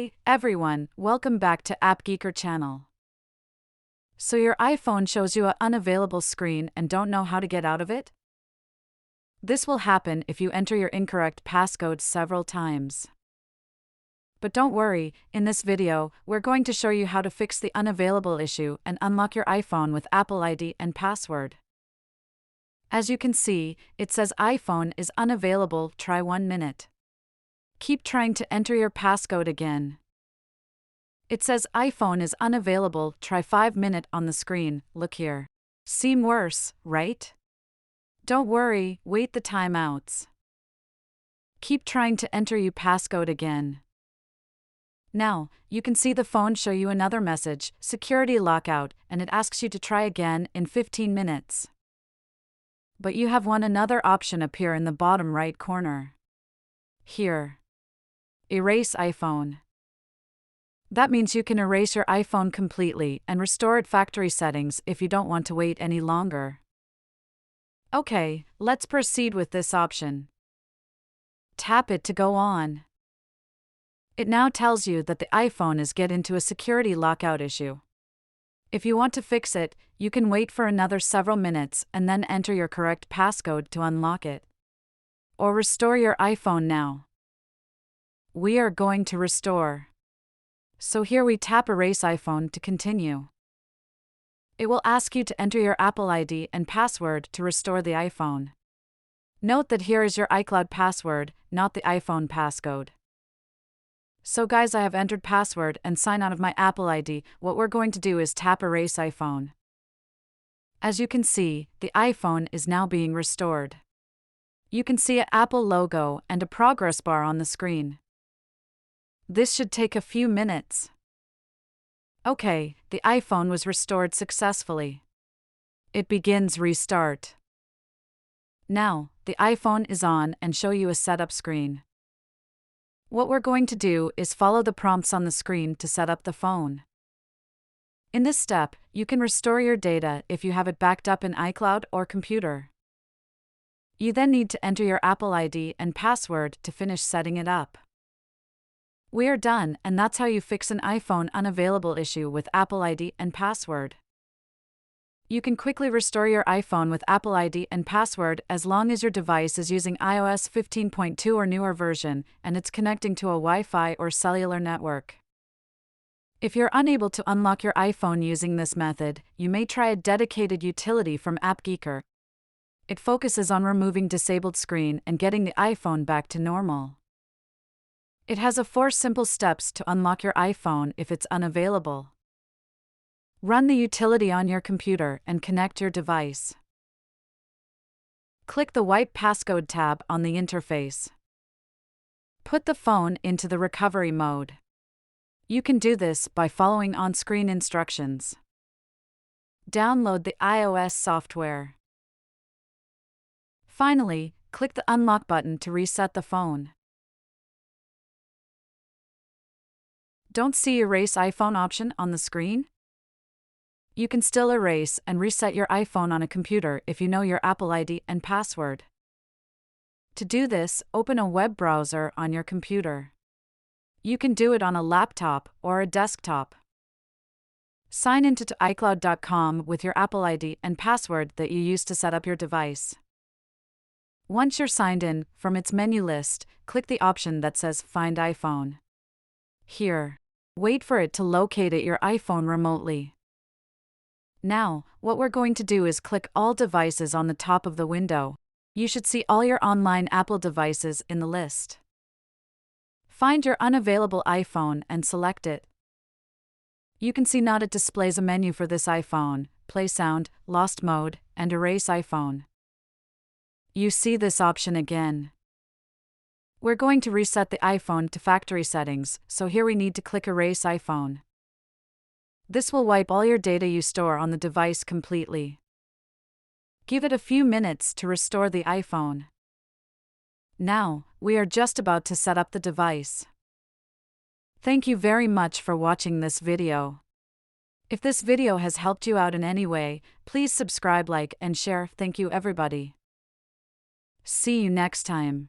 Hi, everyone, welcome back to AppGeeker channel. So your iPhone shows you an unavailable screen and don't know how to get out of it? This will happen if you enter your incorrect passcode several times. But don't worry, in this video, we're going to show you how to fix the unavailable issue and unlock your iPhone with Apple ID and password. As you can see, it says iPhone is unavailable, try 1 minute. Keep trying to enter your passcode again. It says iPhone is unavailable, try 5 minute on the screen, look here. Seem worse, right? Don't worry, wait the timeouts. Keep trying to enter your passcode again. Now, you can see the phone show you another message, security lockout, and it asks you to try again in 15 minutes. But you have another option appear in the bottom right corner. Here. Erase iPhone. That means you can erase your iPhone completely and restore it factory settings if you don't want to wait any longer. Okay, let's proceed with this option. Tap it to go on. It now tells you that the iPhone is get into a security lockout issue. If you want to fix it, you can wait for another several minutes and then enter your correct passcode to unlock it. Or restore your iPhone now. We are going to restore. So here we tap Erase iPhone to continue. It will ask you to enter your Apple ID and password to restore the iPhone. Note that here is your iCloud password, not the iPhone passcode. So guys, I have entered password and sign out of my Apple ID. What we're going to do is tap Erase iPhone. As you can see, the iPhone is now being restored. You can see an Apple logo and a progress bar on the screen. This should take a few minutes. Okay, the iPhone was restored successfully. It begins restart. Now, the iPhone is on and show you a setup screen. What we're going to do is follow the prompts on the screen to set up the phone. In this step, you can restore your data if you have it backed up in iCloud or computer. You then need to enter your Apple ID and password to finish setting it up. We are done, and that's how you fix an iPhone unavailable issue with Apple ID and password. You can quickly restore your iPhone with Apple ID and password as long as your device is using iOS 15.2 or newer version and it's connecting to a Wi-Fi or cellular network. If you're unable to unlock your iPhone using this method, you may try a dedicated utility from AppGeeker. It focuses on removing disabled screen and getting the iPhone back to normal. It has 4 simple steps to unlock your iPhone if it's unavailable. Run the utility on your computer and connect your device. Click the white Passcode tab on the interface. Put the phone into the recovery mode. You can do this by following on-screen instructions. Download the iOS software. Finally, click the Unlock button to reset the phone. Don't see Erase iPhone option on the screen? You can still erase and reset your iPhone on a computer if you know your Apple ID and password. To do this, open a web browser on your computer. You can do it on a laptop or a desktop. Sign into iCloud.com with your Apple ID and password that you used to set up your device. Once you're signed in, from its menu list, click the option that says Find iPhone. Here. Wait for it to locate your iPhone remotely. Now, what we're going to do is click All Devices on the top of the window. You should see all your online Apple devices in the list. Find your unavailable iPhone and select it. You can see now it displays a menu for this iPhone: Play Sound, Lost Mode, and Erase iPhone. You see this option again. We're going to reset the iPhone to factory settings, so here we need to click Erase iPhone. This will wipe all your data you store on the device completely. Give it a few minutes to restore the iPhone. Now, we are just about to set up the device. Thank you very much for watching this video. If this video has helped you out in any way, please subscribe, like, and share. Thank you everybody. See you next time.